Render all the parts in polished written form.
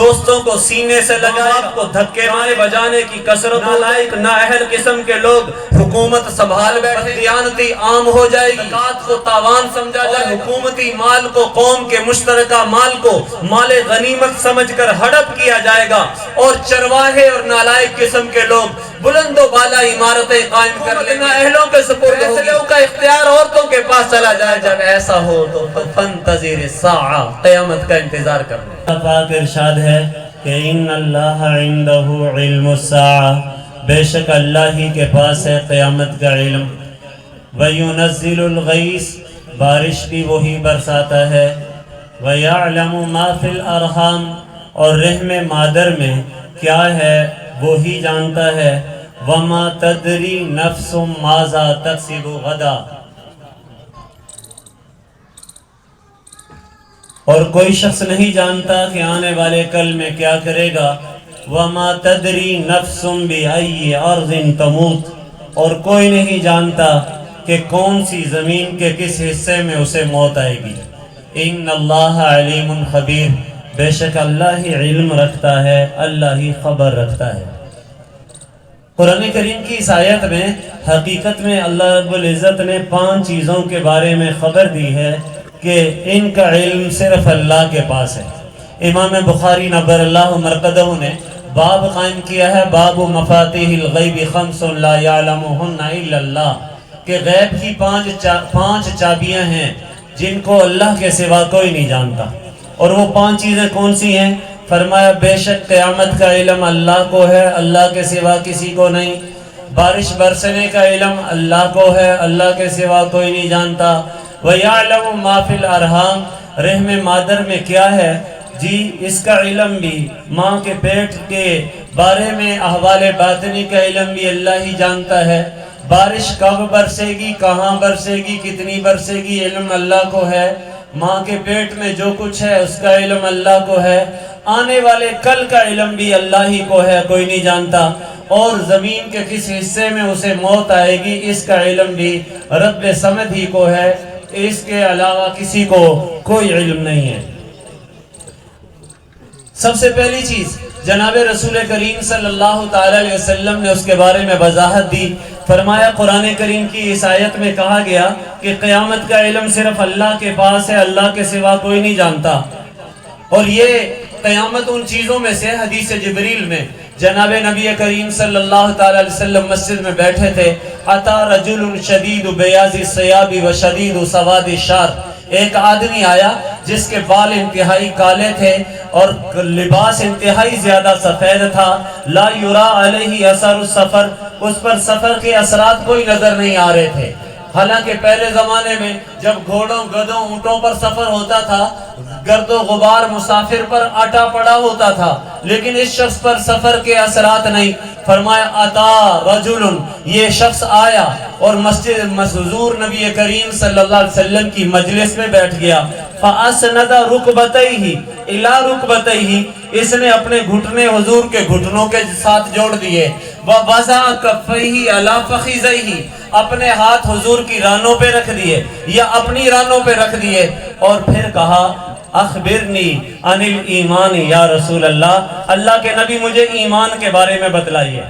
دوستوں کو سینے سے لگائے گا، کو دھکے مارے بجانے کی کثرت، نالائق نااہل قسم کے لوگ حکومت سنبھال بیٹھے، دیانتی عام ہو جائے گی، زکوٰۃ کو تاوان سمجھا جائے، حکومتی مال کو، قوم کے مشترکہ مال کو مال غنیمت سمجھ کر ہڑپ کیا جائے گا، اور چرواہے اور نالائق قسم کے لوگ بلند و بالا عمارتیں قائم کر لیں، اہلوں کے سپرد فیصلوں کا اختیار عورتوں کے پاس چلا جائے۔ جب ایسا ہو تو فانتظر الساعہ، قیامت کا انتظار کرنا۔ پاک ارشاد ہے کہ ان اللہ عندہ علم الساعہ، بے شک اللہ ہی کے پاس ہے قیامت کا علم، وَيُنَزِّلُ الْغَيْثَ، بارش بھی وہی برساتا ہے، وَيَعْلَمُ مَا فِي الْأَرْحَامِ، اور رحم مادر میں کیا ہے وہی جانتا ہے، وَمَا تَدْرِي نَفْسٌ مَاذَا تَكْسِبُ غَدًا، اور کوئی شخص نہیں جانتا کہ آنے والے کل میں کیا کرے گا، وَمَا تَدْرِي نَفْسٌ بِأَيِّ أَرْضٍ تَمُوتُ، اور کوئی نہیں جانتا کہ کون سی زمین کے کس حصے میں اسے موت آئے گی۔ ان اللہ علیم خبیر، بے شک اللہ ہی علم رکھتا ہے، اللہ ہی خبر رکھتا ہے۔ قرآن کریم کی اس آیت میں حقیقت میں اللہ رب العزت نے 5 چیزوں کے بارے میں خبر دی ہے کہ ان کا علم صرف اللہ کے پاس ہے۔ امام بخاری نبر اللہ مرقدہ نے باب قائم کیا ہے، باب مفاتیح الغیب خمس لا یعلمہن الا اللہ، کہ غیب کی 5 چابیاں ہیں جن کو اللہ کے سوا کوئی نہیں جانتا۔ اور وہ 5 چیزیں کون سی ہیں؟ فرمایا بے شک قیامت کا علم اللہ کو ہے، اللہ کے سوا کسی کو نہیں، بارش برسنے کا علم اللہ کو ہے، اللہ کے سوا کوئی نہیں جانتا، وَيَعْلَمُ مَا فِي الْأَرْحَامِ، رحم مادر میں کیا ہے جی اس کا علم بھی، ماں کے پیٹ کے بارے میں احوال باطنی کا علم بھی اللہ ہی جانتا ہے، بارش کب برسے گی، کہاں برسے گی، کتنی برسے گی، علم اللہ کو ہے، ماں کے پیٹ میں جو کچھ ہے اس کا علم اللہ کو ہے، آنے والے کل کا علم بھی اللہ ہی کو ہے، کوئی نہیں جانتا، اور زمین کے کس حصے میں اسے موت آئے گی اس کا علم بھی رب سمد ہی کو ہے، اس کے علاوہ کسی کو کوئی علم نہیں ہے۔ سب سے پہلی چیز جناب رسول کریم صلی اللہ تعالی علیہ وسلم نے اس کے بارے میں وضاحت دی، فرمایا قرآن کریم کی اس آیت میں کہا گیا کہ قیامت کا علم صرف اللہ کے پاس ہے، اللہ کے سوا کوئی نہیں جانتا۔ اور یہ قیامت ان چیزوں میں سے، حدیث جبریل میں جناب نبی کریم صلی اللہ تعالی علیہ وسلم مسجد میں بیٹھے تھے، اتا رجل شدید بیاض الثیاب و شدید سواد الشعر، ایک آدمی آیا جس کے بال انتہائی کالے تھے اور لباس انتہائی زیادہ سفید تھا، لا یرا علیہ اثر السفر، اس پر سفر کے اثرات کوئی نظر نہیں آ رہے تھے۔ حالانکہ پہلے زمانے میں جب گھوڑوں گدھوں اونٹوں پر سفر ہوتا تھا، گرد و غبار مسافر پر اٹا پڑا ہوتا تھا، لیکن اس شخص پر سفر کے اثرات نہیں۔ فرمایا اتا رجل، یہ شخص آیا اور مسجد حضور نبی کریم صلی اللہ علیہ وسلم کی مجلس میں بیٹھ گیا، فاسند رکبتیہ الی رکبتیہ، اس نے اپنے گھٹنے حضور کے گھٹنوں کے ساتھ جوڑ دیے، ووضع کفیہ علی فخذیہ، اپنے ہاتھ حضور کی رانوں پہ رکھ دیے یا اپنی رانوں پہ رکھ دیے، اور پھر کہا اخبرنی عن الایمان یا رسول اللہ، اللہ کے نبی مجھے ایمان کے بارے میں بتلائیے۔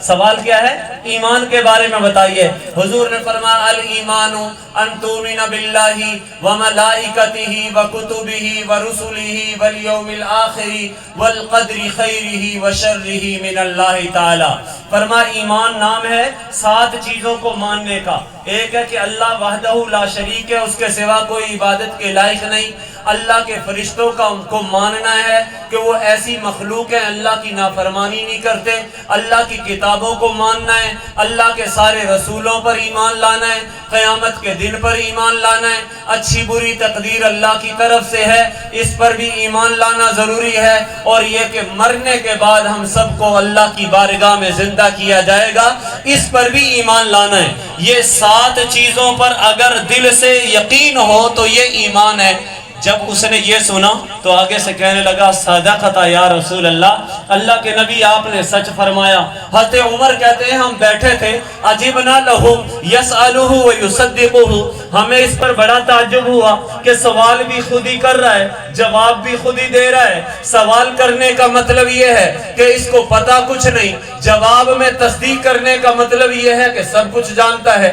سوال کیا ہے؟ ایمان کے بارے میں بتائیے۔ حضور نے فرمایا الایمان ان تؤمن باللہ وملائکتہ وکتبہ ورسلہ والیوم الآخر والقدر خیرہ وشرہ من اللہ تعالی۔ فرمایا ایمان نام ہے 7 چیزوں کو ماننے کا۔ ایک ہے کہ اللہ وحدہ لا شریک ہے، اس کے سوا کوئی عبادت کے لائق نہیں۔ اللہ کے فرشتوں کو ماننا ہے کہ وہ ایسی مخلوق ہیں، اللہ کی نافرمانی نہیں کرتے۔ اللہ کی کتابوں کو ماننا ہے، اللہ کے سارے رسولوں پر ایمان لانا ہے، قیامت کے دن پر ایمان لانا ہے، اچھی بری تقدیر اللہ کی طرف سے ہے، اس پر بھی ایمان لانا ضروری ہے، اور یہ کہ مرنے کے بعد ہم سب کو اللہ کی بارگاہ میں زندہ کیا جائے گا، اس پر بھی ایمان لانا ہے۔ یہ 7 چیزوں پر اگر دل سے یقین ہو تو یہ ایمان ہے۔ جب اس نے یہ سنا تو آگے سے کہنے لگا صدقت یا رسول اللہ، اللہ کے نبی آپ نے سچ فرمایا۔ حضرت عمر کہتے ہیں ہم بیٹھے تھے، عجبنا لہو یسألہ و یصدقہ، ہمیں اس پر بڑا تعجب ہوا کہ سوال بھی خود ہی کر رہا ہے، جواب بھی خود ہی دے رہا ہے۔ سوال کرنے کا مطلب یہ ہے کہ اس کو پتا کچھ نہیں، جواب میں تصدیق کرنے کا مطلب یہ ہے کہ سب کچھ جانتا ہے۔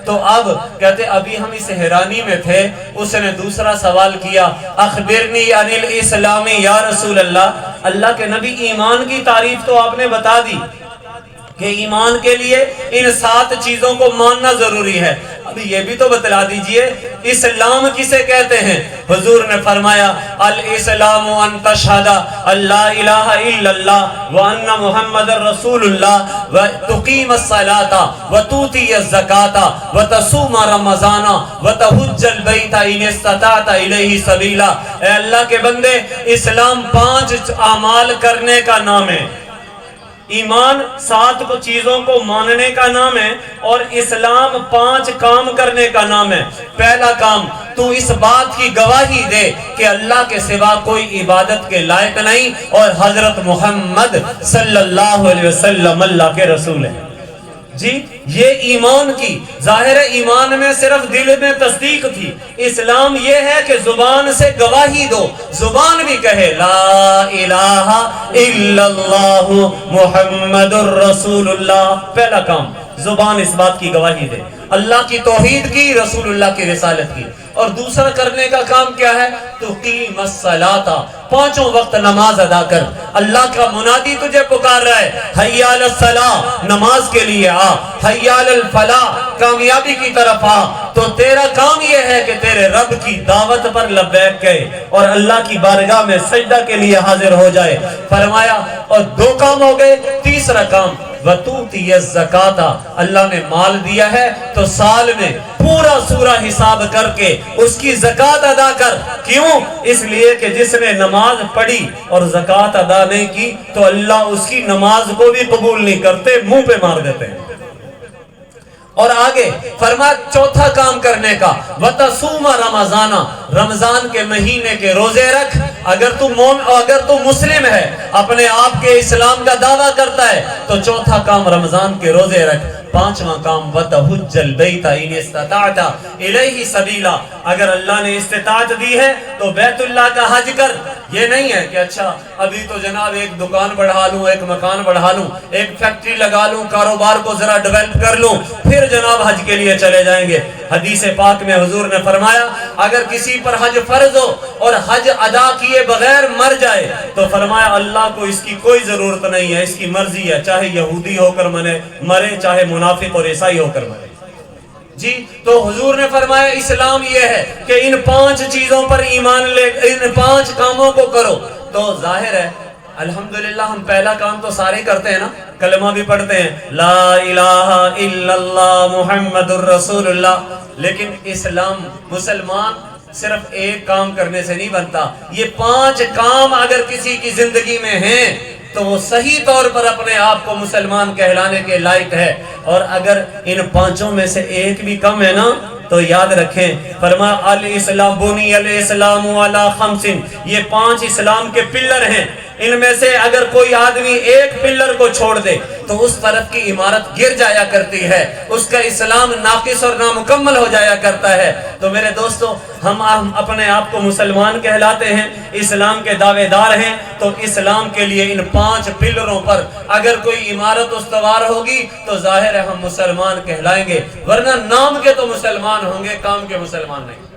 تو اب کہتے ابھی ہم اس حیرانی میں تھے، اس نے دوسرا سوال کیا، اخبرنی عن الاسلام یا رسول اللہ، اللہ کے نبی ایمان کی تعریف تو آپ نے بتا دی کہ ایمان کے لیے ان 7 چیزوں کو ماننا ضروری ہے، اب یہ بھی تو بتلا دیجئے اسلام کسے کہتے ہیں؟ حضور نے فرمایا الاسلام ان تشہد اللہ الہ الا اللہ وان محمد رسول اللہ وتقیم الصلاة وتؤتی الزکاة وتصوم رمضان وتحج البیت ان استطعت الیہ سبیلا۔ اے اللہ کے بندے، اسلام 5 اعمال کرنے کا نام ہے، ایمان 7 چیزوں کو ماننے کا نام ہے، اور اسلام 5 کام کرنے کا نام ہے۔ پہلا کام، تو اس بات کی گواہی دے کہ اللہ کے سوا کوئی عبادت کے لائق نہیں اور حضرت محمد صلی اللہ علیہ وسلم اللہ کے رسول ہیں۔ جی یہ ایمان کی ظاہر ایمان میں صرف دل میں تصدیق تھی، اسلام یہ ہے کہ زبان سے گواہی دو، زبان بھی کہے لا الہ الا اللہ محمد الرسول اللہ۔ پہلا کام، زبان اس بات کی گواہی دے، اللہ کی توحید کی، رسول اللہ کی رسالت کی۔ اور دوسرا کرنے کا کام کیا ہے؟ تقیم الصلاۃ، 5 وقت نماز ادا کر۔ اللہ کا منادی تجھے پکار رہا ہے، حی علی الصلاۃ، نماز کے لیے آ، حی علی الفلاح، کامیابی کی طرف آ۔ تو تیرا کام یہ ہے کہ تیرے رب کی دعوت پر لبیک کہے اور اللہ کی بارگاہ میں سجدہ کے لیے حاضر ہو جائے۔ فرمایا اور 2 کام ہو گئے، تیسرا کام وَتُؤْتِيَ الزَّكَاةَ، اللہ نے مال دیا ہے تو سال میں پورا سورہ حساب کر کے اس کی زکاة ادا کر۔ کیوں؟ اس لیے کہ جس نے نماز پڑھی اور زکاة ادا نہیں کی تو اللہ اس کی نماز کو بھی قبول نہیں کرتے، منہ پہ مار دیتے ہیں۔ اور آگے فرمایا چوتھا کام کرنے کا وَتَصُومَ رَمَضَانَ، رمضان کے مہینے کے روزے رکھ۔ اگر تو مسلم ہے، اپنے آپ کے اسلام کا دعویٰ کرتا ہے تو چوتھا کام رمضان کے روزے رکھ۔ 5واں کام وَتَحُجَّ الْبَيْتَ إِنِ اسْتَطَعْتَ إِلَيْهِ سَبِيلًا، اگر اللہ نے استطاعت دی ہے تو بیت اللہ کا حج کر۔ یہ نہیں ہے کہ اچھا ابھی تو جناب ایک دکان بڑھا لوں، ایک مکان بڑھا لوں، ایک فیکٹری لگا لوں، کاروبار کو ذرا ڈیولپ کر لوں، پھر جناب حج کے لیے چلے جائیں گے۔ حدیث پاک میں حضور نے فرمایا اگر کسی پر حج فرض ہو اور حج ادا کیے بغیر مر جائے تو فرمایا اللہ کو اس کی کوئی ضرورت نہیں ہے، اس کی مرضی ہے، چاہے یہودی ہو کر مرے، چاہے منافق اور عیسائی ہو کر مرے۔ جی تو حضور نے فرمایا اسلام یہ ہے کہ ان 5 چیزوں پر ایمان لے، ان 5 کاموں کو کرو۔ تو ظاہر ہے الحمدللہ ہم پہلا کام تو سارے کرتے ہیں نا، کلمہ بھی پڑھتے ہیں لا الہ الا اللہ محمد الرسول اللہ، لیکن اسلام مسلمان صرف ایک کام کرنے سے نہیں بنتا، یہ 5 کام اگر کسی کی زندگی میں ہیں تو وہ صحیح طور پر اپنے آپ کو مسلمان کہلانے کے لائق ہے۔ اور اگر ان 5 میں سے ایک بھی کم ہے نا تو یاد رکھیں، فرمایا الاسلام بنی الاسلام علی 5، یہ 5 اسلام کے پلر ہیں، ان میں سے اگر کوئی آدمی ایک پلر کو چھوڑ دے تو اس طرف کی عمارت گر جایا کرتی ہے، اس کا اسلام ناقص اور نامکمل ہو جایا کرتا ہے۔ تو میرے دوستو ہم اپنے آپ کو مسلمان کہلاتے ہیں، اسلام کے دعوے دار ہیں، تو اسلام کے لیے ان 5 پلروں پر اگر کوئی عمارت استوار ہوگی تو ظاہر ہے ہم مسلمان کہلائیں گے، ورنہ نام کے تو مسلمان ہوں گے، کام کے مسلمان نہیں۔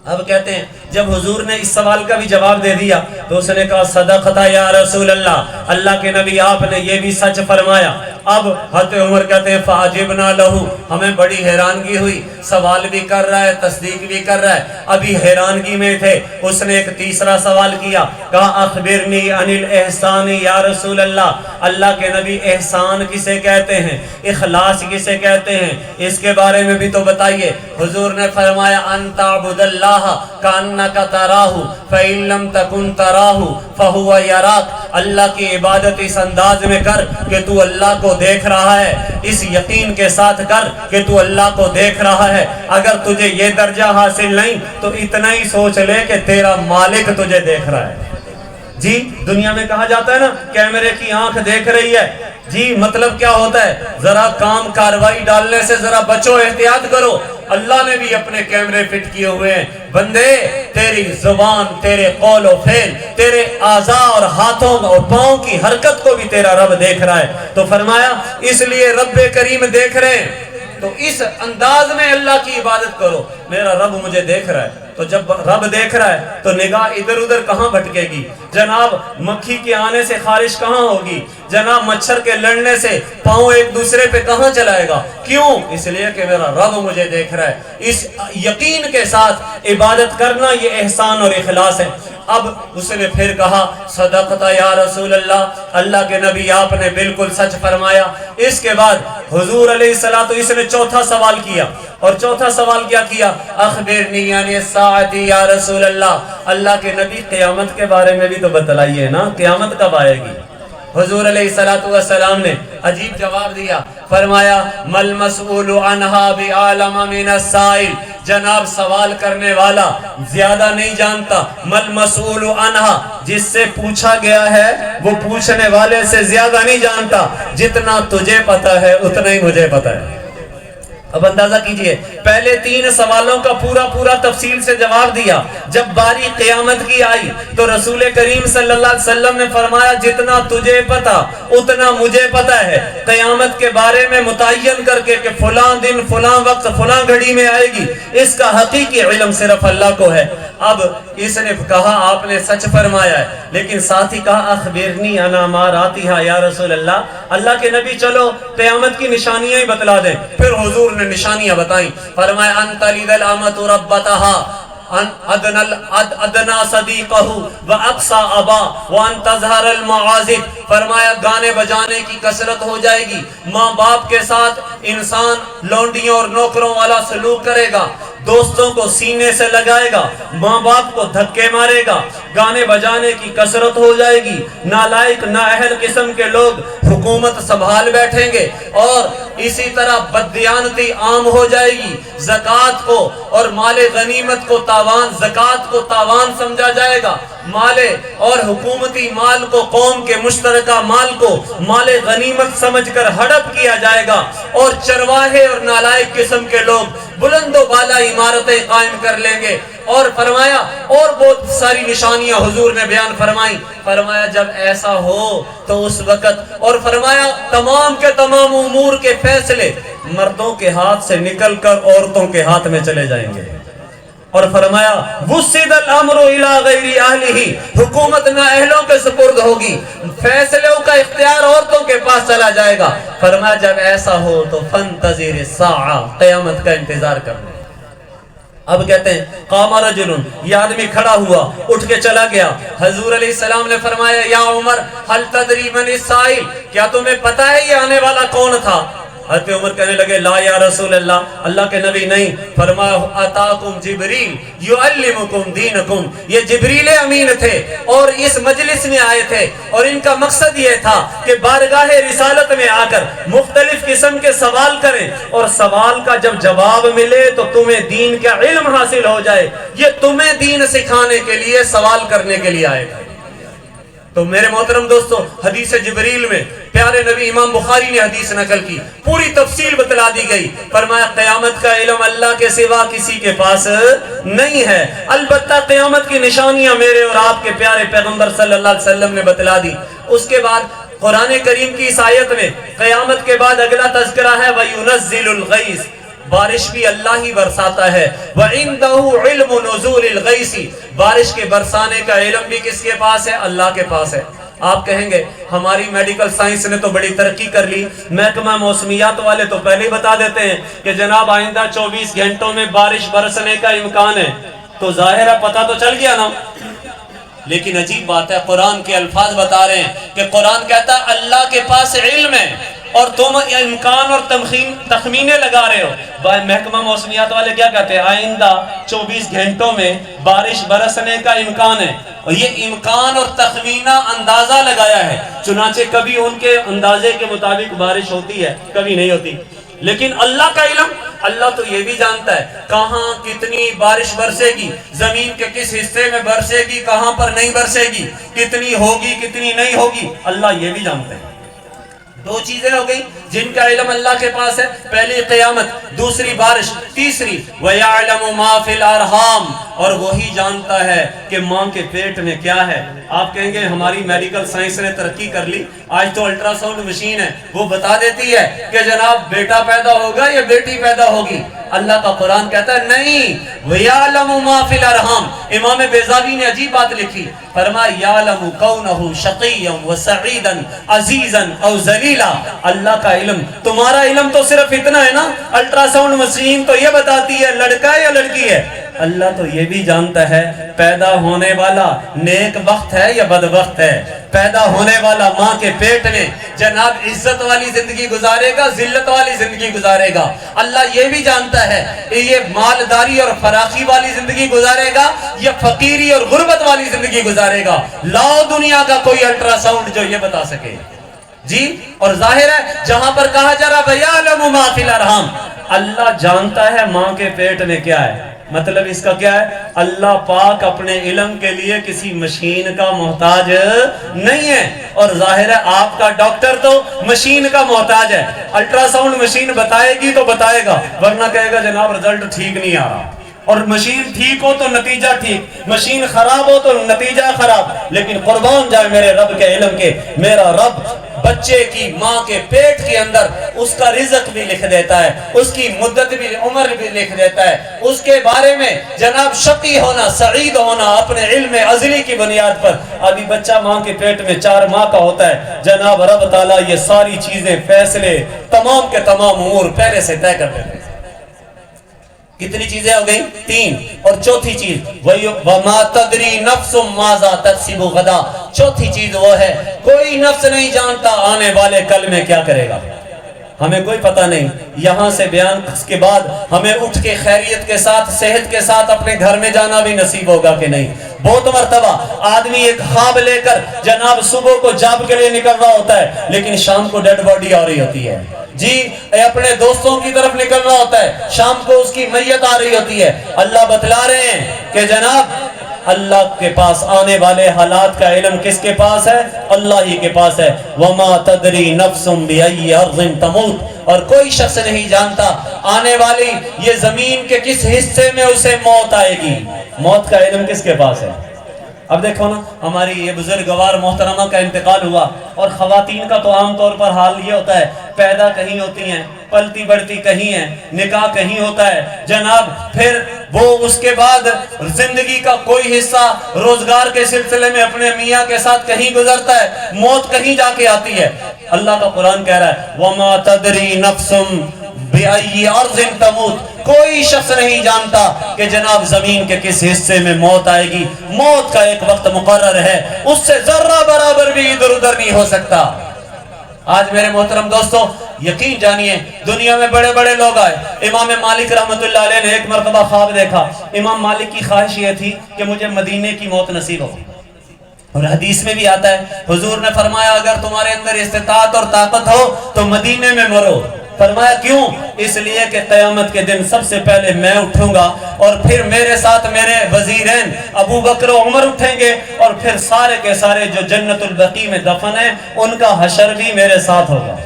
اب کہتے ہیں جب حضور نے اس سوال کا بھی جواب دے دیا تو اس نے کہا صدقت یا رسول اللہ، اللہ کے نبی آپ نے یہ بھی سچ فرمایا۔ اب حضرت عمر کہتے ہیں فعجبنا لہو، ہمیں بڑی حیرانگی ہوئی، سوال بھی کر رہا ہے، تصدیق بھی کر رہا ہے، ابھی حیرانگی میں تھے۔ اس نے ایک تیسرا سوال کیا، کہا اخبرنی عن الاحسان یا رسول اللہ، اللہ کے نبی احسان کسے کہتے ہیں، اخلاص کسے کہتے ہیں، اس کے بارے میں بھی تو بتائیے۔ حضور نے فرمایا ان تعبد اللہ کانک تراہ فإن لم تکن تراہ فہو یراک، اللہ کی عبادت اس انداز میں کر کہ تو اللہ کو دیکھ رہا ہے، اس یقین کے ساتھ کر کہ تو اللہ کو دیکھ رہا ہے۔ اگر تجھے یہ درجہ حاصل نہیں تو اتنا ہی سوچ لے کہ تیرا مالک تجھے دیکھ رہا ہے۔ جی دنیا میں کہا جاتا ہے نا کیمرے کی آنکھ دیکھ رہی ہے، جی مطلب کیا ہوتا ہے؟ ذرا کام کاروائی ڈالنے سے ذرا بچو، احتیاط کرو۔ اللہ نے بھی اپنے کیمرے فٹ کیے ہوئے ہیں۔ بندے تیری زبان، تیرے قول و فعل، تیرے اعضاء اور ہاتھوں اور پاؤں کی حرکت کو بھی تیرا رب دیکھ رہا ہے۔ تو فرمایا اس لیے رب کریم دیکھ رہے ہیں تو اس انداز میں اللہ کی عبادت کرو، میرا رب مجھے دیکھ رہا ہے۔ تو جب رب دیکھ رہا ہے تو نگاہ ادھر ادھر کہاں بھٹکے گی؟ جناب مکھی کے آنے سے خارش کہاں ہوگی؟ جناب مچھر کے لڑنے سے پاؤں ایک دوسرے پہ کہاں چلائے گا؟ کیوں؟ اس لیے کہ میرا رب مجھے دیکھ رہا ہے۔ اس یقین کے ساتھ عبادت کرنا یہ احسان اور اخلاص ہے۔ اب اس نے پھر کہا صدقت یا رسول اللہ، اللہ کے نبی آپ نے بالکل سچ فرمایا۔ اس کے بعد حضور علیہ السلام تو اس نے چوتھا سوال کیا، اور چوتھا سوال کیا کیا؟ اخبرنی یعنی ساعتی یا رسول اللہ، اللہ کے نبی قیامت کے بارے میں بھی تو بتلائیے نا، قیامت کب آئے گی؟ حضور علیہ السلام نے عجیب جواب دیا، فرمایا مل مسئول عنہا بعالم من السائل، جناب سوال کرنے والا زیادہ نہیں جانتا، مل مسئول عنہا، جس سے پوچھا گیا ہے وہ پوچھنے والے سے زیادہ نہیں جانتا، جتنا تجھے پتا ہے اتنا ہی مجھے پتا ہے۔ اب اندازہ کیجئے پہلے 3 سوالوں کا پورا تفصیل سے جواب دیا، جب باری قیامت کی آئی تو رسول کریم صلی اللہ علیہ وسلم نے فرمایا جتنا تجھے پتا اتنا مجھے پتا ہے، قیامت کے بارے میں متعین کر کے کہ فلاں دن فلاں وقت فلاں گھڑی میں آئے گی، اس کا حقیقی علم صرف اللہ کو ہے۔ اب اس نے کہا آپ نے سچ فرمایا ہے، لیکن ساتھ ہی کہا اخبرنی عن اماراتھا یا رسول اللہ، اللہ کے نبی چلو قیامت کی نشانیاں ہی بتلا دیں۔ پھر حضور نے نشانیاں بتائیں، فرمایا ان تلد الامۃ ربتها، ادنا صدیقہ واقصى ابا وان تظہر المعازف، فرمایا گانے بجانے کی کثرت ہو جائے گی، ماں باپ کے ساتھ انسان لونڈیوں اور نوکروں والا سلوک کرے گا، دوستوں کو سینے سے لگائے گا، ماں باپ کو دھکے مارے گا، گانے بجانے کی کثرت ہو جائے گی، نالائق نااہل قسم کے لوگ حکومت سنبھال بیٹھیں گے، اور اسی طرح بددیانتی عام ہو جائے گی، زکوٰۃ کو اور مال غنیمت کو زکوٰۃ کو تاوان سمجھا جائے گا، مال اور حکومتی مال کو، قوم کے مشترکہ مال کو مال غنیمت سمجھ کر ہڑپ کیا جائے گا، اور چرواہے اور نالائق قسم کے لوگ بلند و بالا عمارتیں قائم کر لیں گے۔ اور فرمایا اور بہت ساری نشانیاں حضور نے بیان فرمائی، فرمایا جب ایسا ہو تو اس وقت، اور فرمایا تمام کے تمام امور کے فیصلے مردوں کے ہاتھ سے نکل کر عورتوں کے ہاتھ میں چلے جائیں گے، اور فرمایا وسد الامر الی غیر اہلہ، حکومت نااہلوں کے سپرد ہوگی، فیصلوں کا اختیار عورتوں کے پاس چلا جائے گا۔ فرمایا جب ایسا ہو تو فانتظر الساعہ، قیامت کا انتظار کرنا۔ اب کہتے ہیں قام رجل، یہ آدمی کھڑا ہوا اٹھ کے چلا گیا، حضور علیہ السلام نے فرمایا یا عمر هل تدری من السائل، کیا تمہیں پتا ہے یہ آنے والا کون تھا؟ حضرت عمر کہنے لگے لا یا رسول اللہ، اللہ کے نبی نہیں۔ فرمایا اتاکم جبریل یعلمکم دینکم، یہ جبریل امین تھے اور اس مجلس میں آئے تھے، اور ان کا مقصد یہ تھا کہ بارگاہ رسالت میں آ کر مختلف قسم کے سوال کریں، اور سوال کا جب جواب ملے تو تمہیں دین کا علم حاصل ہو جائے، یہ تمہیں دین سکھانے کے لیے سوال کرنے کے لیے آئے تھے۔ تو میرے محترم دوستو، حدیث جبریل میں پیارے نبی امام بخاری نے حدیث نقل کی، پوری تفصیل بتلا دی گئی، فرمایا قیامت کا علم اللہ کے سوا کسی کے پاس نہیں ہے، البتہ قیامت کی نشانیاں میرے اور آپ کے پیارے پیغمبر صلی اللہ علیہ وسلم نے بتلا دی۔ اس کے بعد قرآن کریم کی اس آیت میں قیامت کے بعد اگلا تذکرہ ہے وَيُنَزِّلُ الْغَيْثَ، بارش بھی اللہ ہی برساتا ہے، وَعِندَهُ عِلْمُ نُزُولِ الْغَيْثِ، بارش کے برسانے کا علم بھی کس کے پاس ہے؟ اللہ کے پاس ہے۔ آپ کہیں گے ہماری میڈیکل سائنس نے تو بڑی ترقی کر لی، محکمہ موسمیات والے تو پہلے ہی بتا دیتے ہیں کہ جناب آئندہ 24 گھنٹوں میں بارش برسنے کا امکان ہے، تو ظاہر ہے پتہ تو چل گیا نا۔ لیکن عجیب بات ہے، قرآن کے الفاظ بتا رہے ہیں کہ قرآن کہتا ہے اللہ کے پاس علم ہے، اور تم امکان اور تخمینے لگا رہے ہو۔ محکمہ موسمیات والے کیا کہتے ہیں؟ آئندہ 24 گھنٹوں میں بارش برسنے کا امکان ہے، اور یہ امکان اور تخمینہ اندازہ لگایا ہے، چنانچہ کبھی ان کے اندازے کے مطابق بارش ہوتی ہے، کبھی نہیں ہوتی۔ لیکن اللہ کا علم، اللہ تو یہ بھی جانتا ہے کہاں کتنی بارش برسے گی، زمین کے کس حصے میں برسے گی، کہاں پر نہیں برسے گی، کتنی ہوگی کتنی نہیں ہوگی، اللہ یہ بھی جانتا ہے۔ دو چیزیں ہو گئی جن کا علم اللہ کے پاس ہے، پہلی قیامت، دوسری بارش، تیسری وَيَعْلَمُ مَا فِي الْأَرْحَامِ، اور وہی جانتا ہے کہ ماں کے پیٹ میں کیا ہے۔ آپ کہیں گے ہماری میڈیکل سائنس نے ترقی کر لی، آج تو الٹرا ساؤنڈ مشین ہے، وہ بتا دیتی ہے کہ جناب بیٹا پیدا ہوگا یا بیٹی پیدا ہوگی۔ اللہ کا قرآن کہتا ہے نہیں، وَيَعْلَمُ مَا فِي الْأَرْحَامِ۔ امام بیضاوی نے عجیب بات لکھی، فرمایا یعلم کونہ شقیا وسعیدا عزیزا او ذلیلا۔ اللہ کا علم، تمہارا علم تو صرف اتنا ہے نا، الٹرا ساؤنڈ مشین تو یہ بتاتی ہے لڑکا ہے یا لڑکی ہے۔ اللہ تو یہ بھی جانتا ہے پیدا ہونے والا نیک بخت ہے یا بدبخت ہے، پیدا ہونے والا ماں کے پیٹ میں جناب عزت والی زندگی گزارے گا ذلت والی زندگی گزارے گا۔ اللہ یہ بھی جانتا ہے یہ مالداری اور فراخی والی زندگی گزارے گا یا فقیری اور غربت والی زندگی گزارے گا۔ لاؤ دنیا کا کوئی الٹرا ساؤنڈ جو یہ بتا سکے جی۔ اور ظاہر ہے جہاں پر کہا جا رہا وَيَعْلَمُ مَا فِي الْأَرْحَامِ، اللہ جانتا ہے ماں کے پیٹ میں کیا ہے۔ مطلب اس کا کیا ہے؟ اللہ پاک اپنے علم کے لیے کسی مشین کا محتاج نہیں ہے، اور ظاہر ہے آپ کا ڈاکٹر تو مشین کا محتاج ہے۔ الٹرا ساؤنڈ مشین بتائے گی تو بتائے گا، ورنہ کہے گا جناب رزلٹ ٹھیک نہیں آ رہا۔ اور مشین ٹھیک ہو تو نتیجہ ٹھیک، مشین خراب ہو تو نتیجہ خراب۔ لیکن قربان جائے میرے رب کے علم کے، میرا رب بچے کی ماں کے پیٹ کے اندر اس کا رزق بھی لکھ دیتا ہے، اس کی مدت بھی، عمر بھی لکھ دیتا ہے، اس کے بارے میں جناب شقی ہونا سعید ہونا اپنے علم ازلی کی بنیاد پر۔ ابھی بچہ ماں کے پیٹ میں 4 ماہ کا ہوتا ہے، جناب رب تعالیٰ یہ ساری چیزیں، فیصلے، تمام کے تمام امور پہلے سے طے کر دیتے ہیں۔ کتنی چیزیں ہو گئی؟ 3۔ اور چوتھی چیز وَمَا تَدْرِي نَفْسٌ مَاذَا تَكْسِبُ غَدًا، چوتھی چیز وہ ہے کوئی نفس نہیں جانتا آنے والے کل میں کیا کرے گا، ہمیں کوئی پتہ نہیں۔ یہاں سے بیان کے بعد ہمیں اٹھ کے خیریت کے ساتھ صحت کے ساتھ اپنے گھر میں جانا بھی نصیب ہوگا کہ نہیں۔ بہت مرتبہ آدمی ایک خواب لے کر جناب صبح کو جاب کے لیے نکل رہا ہوتا ہے، لیکن شام کو ڈیڈ باڈی آ رہی ہوتی ہے جی، اپنے دوستوں کی طرف نکل رہا ہوتا ہے، شام کو اس کی میت آ رہی ہوتی ہے۔ اللہ بتلا رہے ہیں کہ جناب اللہ کے پاس آنے والے حالات کا علم کس کے پاس ہے؟ اللہ ہی کے پاس ہے۔ وَمَا تَدْرِي نَفْسٌ بِأَيِّ أَرْضٍ تَمُوتُ، اور کوئی شخص نہیں جانتا آنے والی یہ زمین کے کس حصے میں اسے موت آئے گی۔ موت کا علم کس کے پاس ہے؟ اب دیکھو نا، ہماری یہ بزرگوار محترمہ کا انتقال ہوا، اور خواتین کا تو عام طور پر حال یہ ہوتا ہے پیدا کہیں ہوتی ہیں، پلتی بڑھتی کہیں ہیں، نکاح کہیں ہوتا ہے جناب، پھر وہ اس کے بعد زندگی کا کوئی حصہ روزگار کے سلسلے میں اپنے میاں کے ساتھ کہیں گزرتا ہے، موت کہیں جا کے آتی ہے۔ اللہ کا قرآن کہہ رہا ہے وَمَا تَدْرِي نَفْسٌ بِأَيِّ أَرْضٍ تَمُوتُ، کوئی شخص نہیں جانتا کہ جناب زمین کے کس حصے میں موت آئے گی۔ موت کا ایک وقت مقرر ہے، اس سے ذرہ برابر بھی ادھر ادھر نہیں ہو سکتا۔ آج میرے محترم دوستو یقین جانیے دنیا میں بڑے بڑے لوگ آئے۔ امام مالک رحمت اللہ علیہ نے ایک مرتبہ خواب دیکھا۔ امام مالک کی خواہش یہ تھی کہ مجھے مدینے کی موت نصیب ہو، اور حدیث میں بھی آتا ہے حضور نے فرمایا اگر تمہارے اندر استطاعت اور طاقت ہو تو مدینے میں مرو۔ فرمایا کیوں؟ اس لیے کہ قیامت کے دن سب سے پہلے میں اٹھوں گا، اور پھر میرے ساتھ میرے وزیرین ابو بکر و عمر اٹھیں گے، اور پھر سارے کے سارے جو جنت البقیع میں دفن ہیں ان کا حشر بھی میرے ساتھ ہوگا۔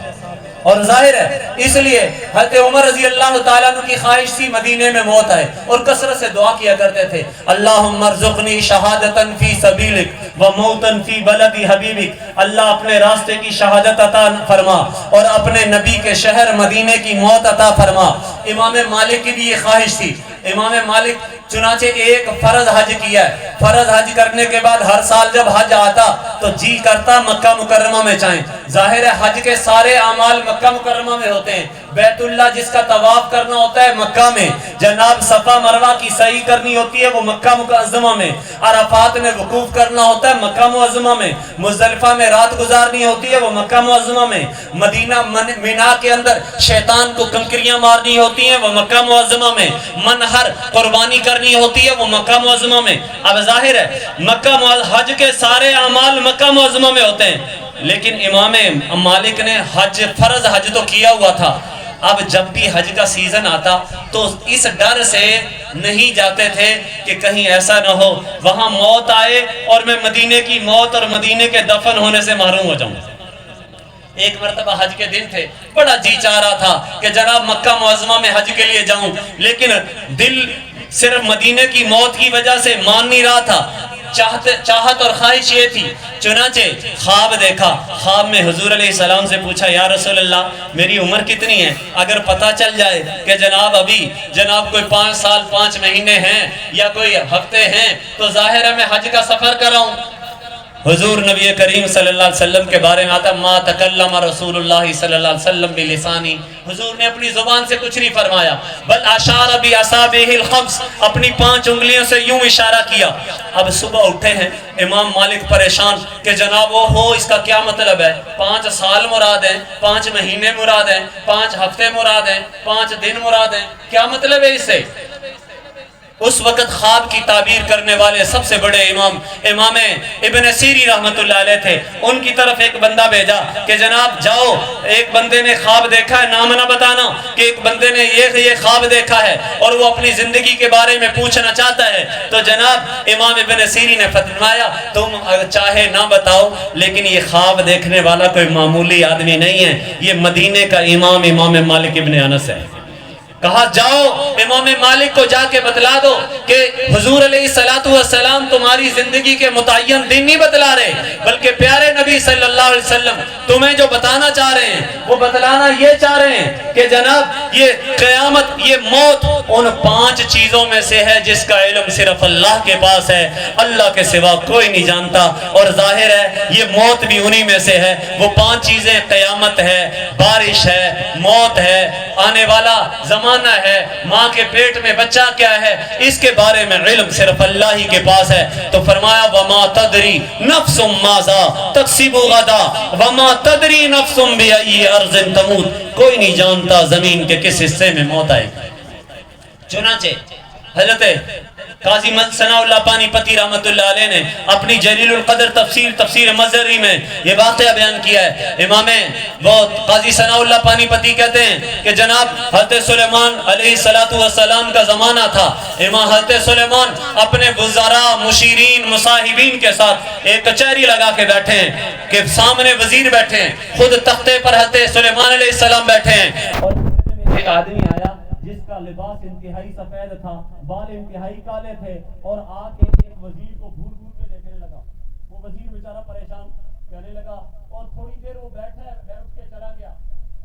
اور ظاہر ہے اس لیے حضرت عمر رضی اللہ تعالیٰ عنہ کی خواہش تھی مدینے میں موت آئے، اور کثرت سے دعا کیا کرتے تھے اللہم ارزقنی شہادتاً فی سبیلک و موتاً فی بلدی حبیبک، اللہ اپنے راستے کی شہادت عطا فرما اور اپنے نبی کے شہر مدینے کی موت عطا فرما۔ امام مالک کی بھی یہ خواہش تھی۔ امام مالک چنانچہ ایک فرض حج کیا ہے، فرض حج کرنے کے بعد ہر سال جب حج آتا تو جی کرتا مکہ مکرمہ میں جائیں۔ ظاہر ہے حج کے سارے اعمال مکہ مکرمہ میں ہوتے ہیں، بیت اللہ جس کا طواف کرنا ہوتا ہے مکہ میں، جناب صفا مروہ کی سعی کرنی ہوتی ہے وہ مکہ معظمہ میں، عرفات میں وقوف کرنا ہوتا ہے مکہ معظمہ میں، مزدلفہ میں رات گزارنی ہوتی ہے وہ مکہ معظمہ میں، مدینہ مینا کے اندر شیطان کو کنکریاں مارنی ہوتی ہیں وہ مکہ معظمہ میں، منحر قربانی کرنی ہوتی ہے وہ مکہ معظمہ میں۔ اب ظاہر ہے مکہ حج کے سارے اعمال مکہ معظمہ میں ہوتے ہیں، لیکن امام مالک نے حج فرض حج تو کیا ہوا تھا۔ اب جب بھی حج کا سیزن آتا تو اس ڈر سے نہیں جاتے تھے کہ کہیں ایسا نہ ہو وہاں موت آئے اور میں مدینے کی موت اور مدینے کے دفن ہونے سے محروم ہو جاؤں۔ ایک مرتبہ حج کے دن تھے، بڑا جی چاہ رہا تھا کہ جناب مکہ معظمہ میں حج کے لیے جاؤں، لیکن دل صرف مدینے کی موت کی وجہ سے مان نہیں رہا تھا۔ چاہت اور خواہش یہ تھی، چنانچہ خواب دیکھا۔ خواب میں حضور علیہ السلام سے پوچھا یا رسول اللہ میری عمر کتنی ہے؟ اگر پتہ چل جائے کہ جناب کوئی 5 سال 5 مہینے ہیں یا کوئی ہفتے ہیں تو ظاہر ہے میں حج کا سفر کراؤں۔ حضور نبی کریم صلی اللہ علیہ وسلم کے بارے میں آتا ما تکلم رسول اللہ صلی اللہ علیہ وسلم بلسانی، حضور نے اپنی زبان سے کچھ نہیں فرمایا، بل اشار باصابعہ الخمس، اپنی 5 انگلیوں سے یوں اشارہ کیا۔ اب صبح اٹھے ہیں امام مالک پریشان کہ جناب وہ ہو اس کا کیا مطلب ہے؟ 5 سال مراد ہیں، 5 مہینے مراد ہیں، 5 ہفتے مراد ہیں، 5 دن مراد ہیں، کیا مطلب ہے اس سے؟ اس وقت خواب کی تعبیر کرنے والے سب سے بڑے امام ابن سیری رحمت اللہ علیہ تھے۔ ان کی طرف ایک بندہ بھیجا کہ جناب جاؤ، ایک بندے نے خواب دیکھا ہے، نام نہ بتانا کہ ایک بندے نے یہ خواب دیکھا ہے اور وہ اپنی زندگی کے بارے میں پوچھنا چاہتا ہے۔ تو جناب امام ابن سیری نے فرمایا تم چاہے نہ بتاؤ، لیکن یہ خواب دیکھنے والا کوئی معمولی آدمی نہیں ہے، یہ مدینے کا امام مالک ابن انس ہے۔ کہا جاؤ امام مالک کو جا کے بتلا دو کہ حضور علیہ السلام تمہاری زندگی کے متعین دن نہیں بتلا رہے، بلکہ پیارے نبی صلی اللہ علیہ وسلم تمہیں جو بتانا چاہ رہے ہیں وہ بتلانا یہ چاہ رہے ہیں کہ جناب یہ قیامت، یہ موت ان 5 چیزوں میں سے ہے جس کا علم صرف اللہ کے پاس ہے، اللہ کے سوا کوئی نہیں جانتا، اور ظاہر ہے یہ موت بھی انہی میں سے ہے۔ وہ 5 چیزیں قیامت ہے، بارش ہے، موت ہے، آنے والا زمانہ ہے، ماں کے پیٹ میں بچہ کیا ہے، اس کے بارے میں علم صرف اللہ ہی کے پاس ہے۔ تو فرمایا وما تدری نفس ماذا تکسب غدا وما تدری نفس بأی ارض تموت، کوئی نہیں جانتا زمین کے کس حصے میں موت آئے گی۔ چنانچہ حضرت قاضی ثناء اللہ پانی پتی رحمت اللہ علیہ نے اپنی جلیل القدر تفسیر مظہری میں یہ واقعہ بیان کیا ہے۔ امام قاضی ثناء اللہ پانی پتی کہتے ہیں کہ جناب حضرت سلیمان علیہ السلام کا زمانہ تھا، امام حضرت سلیمان اپنے وزراء، مشیرین، مصاحبین کے ساتھ ایک کچہری لگا کے بیٹھے ہیں کہ سامنے وزیر بیٹھے ہیں، خود تختے پر حضرت سلیمان علیہ السلام بیٹھے ہیں، اور ایک آدمی آیا جس کا لباس انتہائی سفید تھا، بال انتہائی کالے تھے، اور آ کے ایک وزیر کو گھور گھور کے دیکھنے لگا۔ وہ وزیر بیچارہ پریشان کہنے لگا، اور تھوڑی دیر وہ بیٹھ کے چلا گیا۔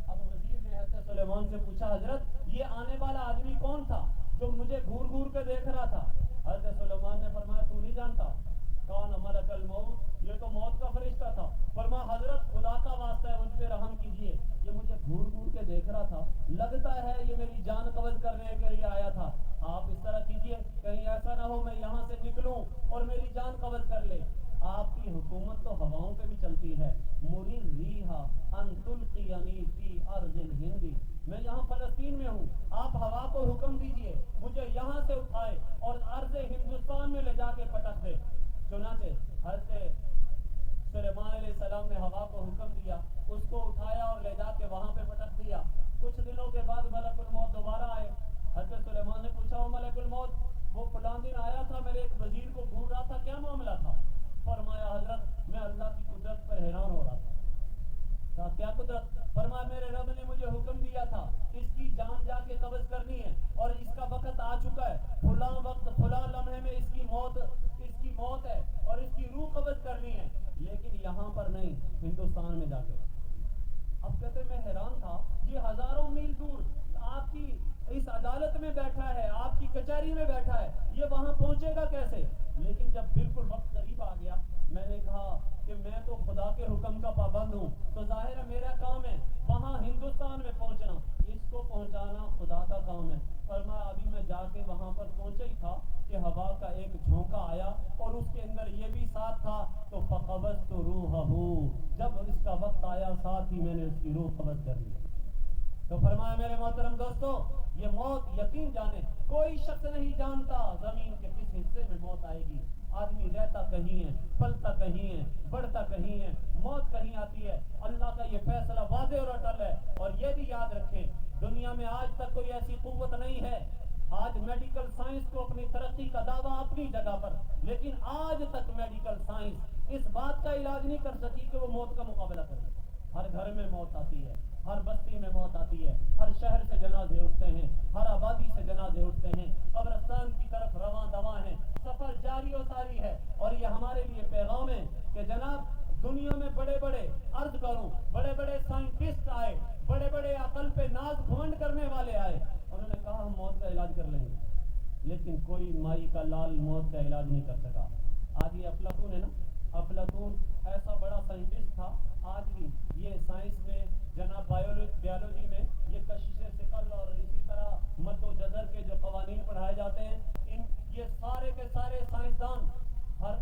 اب وزیر نے حضرت سلیمان سے پوچھا حضرت یہ آنے والا آدمی کون تھا جو مجھے گھور گھور کے دیکھ رہا تھا؟ حضرت سلیمان نے فرمایا تو نہیں جانتا؟ کون ملک الموت، یہ تو موت کا فرشتہ تھا۔ فرمایا حضرت خدا کا واسطہ ہے مجھ پہ رحم کیجئے، یہ مجھے گھور گھور کے دیکھ رہا تھا، لگتا ہے یہ میری جان قبض کرنے کے لیے آیا تھا، آپ اس طرح کیجئے کہیں ایسا نہ ہو میں یہاں سے نکلوں اور میری جان قبض کر لے۔ آپ کی حکومت تو ہواؤں پہ بھی چلتی ہے، مُرِر ریحا ان تلقینی فی ارض الہندی، میں یہاں فلسطین میں ہوں، آپ ہوا کو حکم دیجئے مجھے یہاں سے اٹھائے اور ارض ہندوستان میں لے جا کے پٹک دے۔ چنانچہ حضرت سلیمان علیہ السلام نے ہوا کو حکم دیا، اس کو اٹھایا اور لے جا کے وہاں پہ پٹک دیا۔ کچھ دنوں کے بعد ملک الموت دوبارہ آئے۔ حضرت سلیمان نے پوچھا وہ ملک الموت وہ فلاں دن آیا تھا، میرے ایک وزیر کو گھور رہا تھا، کیا معاملہ تھا؟ فرمایا حضرت میں اللہ کی قدرت پر حیران ہو رہا تھا۔ کہا کیا قدرت؟ فرمایا میرے رب نے مجھے حکم دیا تھا اس کی جان جا کے قبض کرنی ہے اور اس کا وقت آ چکا ہے، فلاں وقت فلاں لمحے میں اس کی موت ہے اور اس کی روح قبض کرنی ہے، لیکن یہاں پر نہیں، ہندوستان میں جا کے۔ اب کہتے میں حیران تھا یہ ہزاروں میل دور آپ کی اس عدالت میں بیٹھا ہے، آپ کی کچہری میں بیٹھا ہے، یہ وہاں پہنچے گا کیسے؟ لیکن جب بالکل وقت قریب آ گیا میں نے کہا کہ میں تو خدا کے حکم کا پابند ہوں، تو ظاہر ہے میرا کام ہے وہاں ہندوستان میں پہنچنا، اس کو پہنچانا خدا کا کام ہے۔ فرمایا ابھی میں جا کے وہاں پر پہنچا ہی تھا کہ ہوا کا ایک جھونکا آیا اور اس کے اندر یہ بھی ساتھ تھا، تو فقبضت روحہ، جب اس کا وقت آیا ساتھ ہی میں نے اس کی روح قبض کر لی۔ تو فرمایا میرے محترم دوستو، یہ موت یقین جانے کوئی شخص نہیں جانتا زمین کے کس حصے میں موت آئے گی۔ آدمی رہتا کہیں ہے، پلتا کہیں ہے، بڑھتا کہیں ہے، موت کہیں آتی ہے۔ اللہ کا یہ فیصلہ واضح اور اٹل ہے۔ اور یہ بھی یاد رکھیں، دنیا میں آج تک کوئی ایسی قوت نہیں ہے، آج میڈیکل سائنس کو اپنی ترقی کا دعویٰ اپنی جگہ پر، لیکن آج تک میڈیکل سائنس اس بات کا علاج نہیں کر سکی کہ وہ موت کا مقابلہ کرے۔ ہر گھر میں موت آتی ہے، ہر بستی میں موت آتی ہے، ہر شہر سے جنازے اٹھتے ہیں، ہر آبادی سے جنازے اٹھتے ہیں، قبرستان کی طرف رواں دواں ہیں، سفر جاری و ساری ہے۔ اور یہ ہمارے لیے پیغام ہے کہ جناب دنیا میں بڑے بڑے عرض کروں بڑے بڑے سائنٹسٹ آئے، بڑے بڑے عقل پہ ناز گھمنڈ کرنے والے آئے، انہوں نے کہا ہم موت کا علاج کر لیں گے، لیکن کوئی مائی کا لال موت کا علاج نہیں کر سکا۔ آج یہ افلاطون ہے نا، افلاطون ایسا بڑا سائنٹسٹ تھا، آج بھی یہ سائنس میں جناب بیولوجی میں یہ کشش ثقل اور اسی طرح مد و جزر کے جو قوانین پڑھائے جاتے ہیں، یہ سارے کے سارے سائنسدان ہر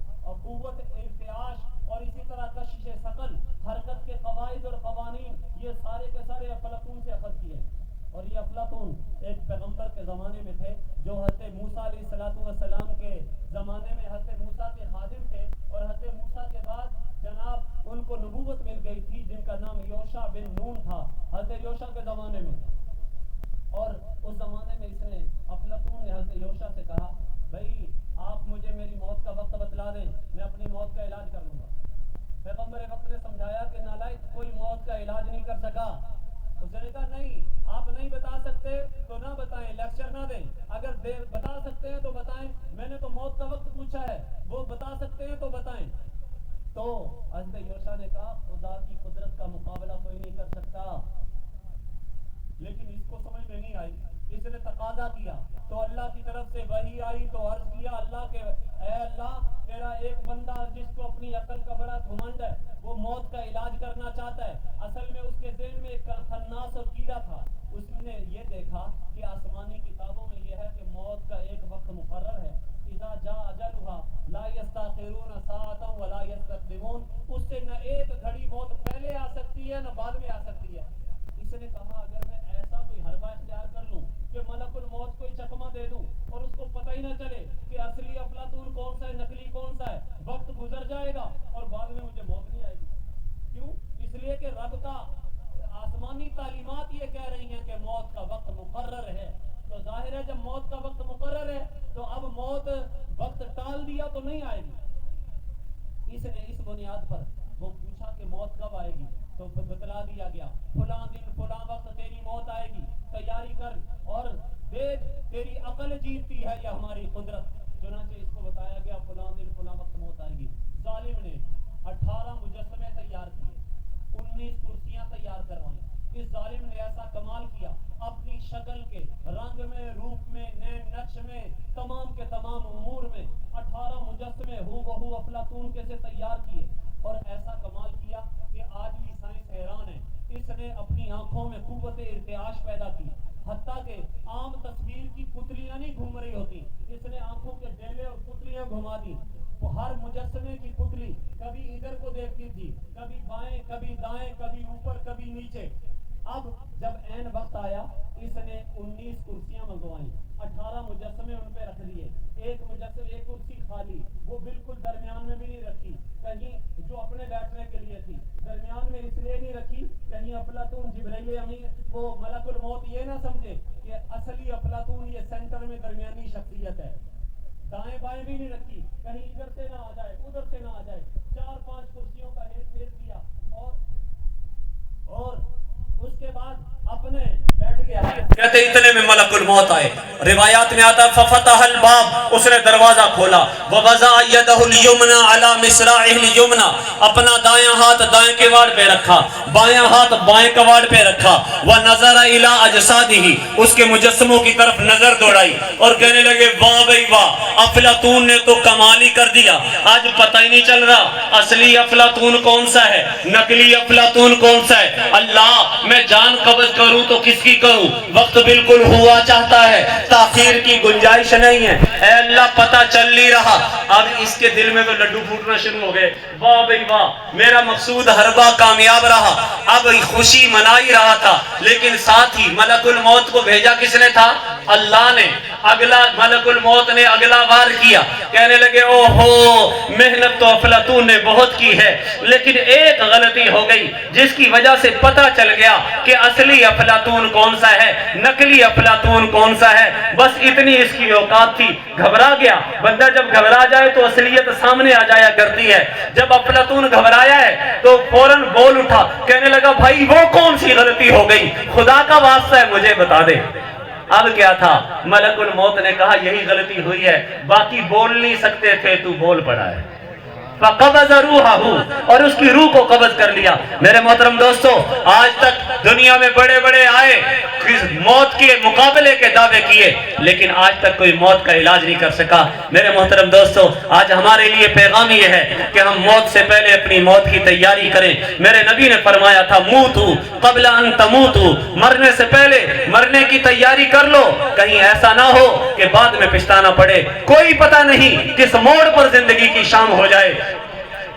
قوت ارتعاش اور اسی طرح کشش ثقل، حرکت کے قواعد اور قوانین، یہ سارے کے سارے افلاطون سے اخذ کیے۔ اور یہ افلاطون ایک پیغمبر کے زمانے میں تھے جو حضرت موسیٰ علیہ السلام کے زمانے میں حضرت موسیٰ کے خادم تھے، اور حضرت موسیٰ کے بعد جناب ان کو نبوت مل گئی تھی جن کا نام یوشع بن نون تھا حضرت یوشع کے زمانے میں۔ اور اس زمانے میں اس نے افلاطون نے حضرت یوشع سے کہا بھائی آپ مجھے میری موت کا وقت بتلا دیں، میں اپنی موت کا علاج کر لوں گا۔ پیغمبر وقت نے سمجھایا کہ نالائق کوئی موت کا علاج نہیں کر سکا۔ اس نے کہا نہیں، آپ نہیں بتا سکتے تو نہ بتائیں، لیکچر نہ دیں، اگر بتا سکتے ہیں تو بتائیں، میں نے تو موت کا وقت پوچھا ہے، وہ بتا سکتے ہیں تو بتائیں۔ تو حضرت یوشع نے کہا خدا کی قدرت کا مقابلہ کوئی نہیں کر سکتا، لیکن اس کو سمجھ میں نہیں آئی، اس نے تقاضا کیا تو اللہ کی طرف سے وحی آئی تو عرض کیا اللہ کے اے اللہ تیرا ایک بندہ جس کو اپنی عقل کا بڑا گھمنڈ ہے، وہ موت کا علاج کرنا چاہتا ہے، اصل میں اس کے ذہن میں ایک خناس اور کیڑا تھا، اس نے یہ دیکھا کہ آسمانی کتابوں میں یہ ہے کہ موت کا ایک وقت مقرر ہے، اذا جاء اجلها لا يستاخرون ساعة ولا يستقدمون، اس سے نہ ایک گھڑی موت پہلے آ سکتی ہے نہ بعد میں آ سکتی ہے۔ اس نے کہا اگر میں ایسا کوئی حربہ اختیار کر لوں کہ ملک الموت کو چکمہ دے دوں اور اس کو پتہ ہی نہ چلے کہ اصلی افلاطون کون سا ہے نقلی کون سا ہے، وقت گزر جائے گا اور بعد میں مجھے موت نہیں آئے گی۔ کیوں؟ اس لیے کہ رب کا آسمانی تعلیمات یہ کہہ رہی ہیں کہ موت کا وقت مقرر ہے، تو ظاہر ہے جب موت کا وقت مقرر ہے تو اب موت وقت ٹال دیا تو نہیں آئے گی۔ اس نے اس بنیاد پر وہ پوچھا کہ موت کب آئے گی، تو بتلا دیا گیا فلاں دن فلاں وقت تیری موت آئے گی، تیاری کر اور دیکھ تیری عقل جیتتی ہے یا ہماری قدرت۔ چنانچہ اس کو بتایا گیا فلاں دن فلاں وقت موت آئے گی۔ ظالم نے 18 مجسمے تیار کیے، 19 کرسیاں تیار کروائیں۔ اس ظالم نے ایسا کمال کیا، اپنی شکل کے رنگ میں، روپ میں، نین نقش میں، تمام کے تمام امور میں 18 مجسمے ہو بہو افلاطون کے سے تیار کیے، اور ایسا کمال کیا کہ آج بھی سائنس حیران ہے۔ اس نے اپنی آنکھوں میں قوت ارتعاش پیدا کی، حتیٰ کہ عام تصویر کی پتلیاں نہیں گھوم رہی ہوتی، اس نے آنکھوں کے ڈیلے اور پتلیاں گھما دی۔ ہر مجسمے کی پتلی کبھی ادھر کو دیکھتی تھی، کبھی بائیں کبھی دائیں، کبھی اوپر کبھی نیچے۔ اب جب عین وقت آیا اس نے 19 کرسیاں منگوائیں، 18 مجسمے ان پہ رکھ دیے، ایک کرسی خالی، وہ بالکل درمیان میں بھی نہیں رکھی، کہیں جو اپنے بیٹھنے کے لیے تھی، درمیان میں اس لیے نہیں رکھی کہیں افلاطون جبرائیل امین وہ ملک الموت یہ نہ سمجھے کہ اصلی افلاطون یہ سینٹر میں درمیانی شخصیت ہے۔ دائیں بائیں بھی نہیں رکھی کہیں ادھر سے نہ آ جائے ادھر سے نہ آ جائے، 4-5 کرسیوں کا ہیر پھیر کیا، اور اس کے بعد اپنے بیٹھ گیا۔ کہتے اتنے میں ملک الموت آئے، روایات میں آتا ففتح الباب، اس نے دروازہ کھولا، ووضع یدہ الیمنی علی مصراعہ الیمنی، اپنا دایاں ہاتھ دائیں کواڑ پہ رکھا، بایاں ہاتھ بائیں کواڑ پہ رکھا، ونظر الی اجسادہ، اس کے مجسموں کی طرف نظر دوڑائی اور کہنے لگے واہ بھئی واہ، افلاطون نے تو کمال ہی کر دیا، آج پتہ ہی نہیں چل رہا اصلی افلاطون کون سا ہے، نقلی افلاطون کون سا ہے۔ اللہ میں جان قبض کروں تو کس کی کروں، وقت بالکل ہوا چاہتا ہے، تاخیر کی گنجائش نہیں ہے، اے اللہ پتہ چل نہیں رہا۔ اب اس کے دل میں تو لڈو پھوٹنا شروع ہو گئے، واہ بھئی واہ، میرا مقصود حربہ کامیاب رہا، اب خوشی منا ہی رہا تھا، لیکن ساتھ ہی ملک الموت کو بھیجا کس نے تھا؟ اللہ نے۔ اگلا ملک الموت نے اگلا وار کیا، کہنے لگے او ہو محنت تو افلاطون نے بہت کی ہے، لیکن ایک غلطی ہو گئی جس کی وجہ سے پتہ چل گیا کہ اصلی افلاطون کون سا ہے، نقلی افلاطون کون سا ہے، بس اتنی اس کی اوقات تھی۔ گھبرا گیا بندہ، جب گھبرا جائے تو اصلیت سامنے آ جایا کرتی ہے، جب افلاطون گھبرایا ہے تو فوراً بول اٹھا، کہنے لگا بھائی وہ کون سی غلطی ہو گئی، خدا کا واسطہ ہے مجھے بتا دے۔ اب کیا تھا؟ ملک الموت نے کہا یہی غلطی ہوئی ہے، باقی بول نہیں سکتے تھے تو بول پڑا ہے۔ فقبض روحہ، اور اس کی روح کو قبض کر لیا۔ میرے محترم دوستو، آج تک دنیا میں بڑے بڑے آئے، موت کے مقابلے کے دعوے کیے، لیکن آج تک کوئی موت کا علاج نہیں کر سکا۔ میرے محترم دوستو، آج ہمارے لیے پیغام یہ ہے کہ ہم موت سے پہلے اپنی موت کی تیاری کریں۔ میرے نبی نے فرمایا تھا موتو قبل ان تموتو، مرنے سے پہلے مرنے کی تیاری کر لو، کہیں ایسا نہ ہو کہ بعد میں پچھتانا پڑے۔ کوئی پتہ نہیں کس موڑ پر زندگی کی شام ہو جائے،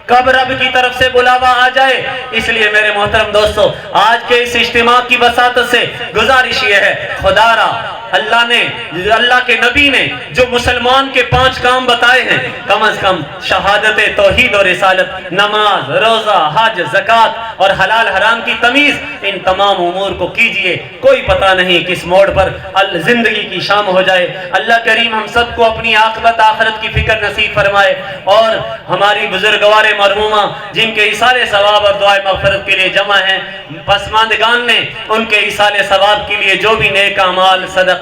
کب رب کی طرف سے بلاوا آ جائے۔ اس لیے میرے محترم دوستو، آج کے اس اجتماع کی وساطت سے گزارش یہ ہے، خدا را اللہ کے نبی نے جو مسلمان کے 5 کام بتائے ہیں، کم از کم شہادت توحید اور رسالت، نماز، روزہ، حج، زکوٰۃ اور حلال حرام کی تمیز، ان تمام امور کو کیجئے۔ کوئی پتہ نہیں کس موڑ پر زندگی کی شام ہو جائے۔ اللہ کریم ہم سب کو اپنی عاقبت آخرت کی فکر نصیب فرمائے، اور ہماری بزرگوار مرحومہ جن کے ایصال ثواب اور دعائے مغفرت کے لیے جمع ہیں، پسماندگان نے ان کے ایصال ثواب کے لیے جو بھی نیک اعمال، صدقات،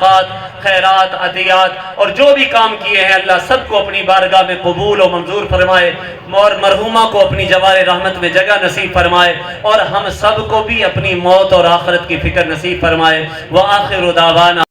خیرات، عطیات اور جو بھی کام کیے ہیں، اللہ سب کو اپنی بارگاہ میں قبول و منظور فرمائے، اور مرحومہ کو اپنی جوار رحمت میں جگہ نصیب فرمائے، اور ہم سب کو بھی اپنی موت اور آخرت کی فکر نصیب فرمائے۔ وآخر دعوانا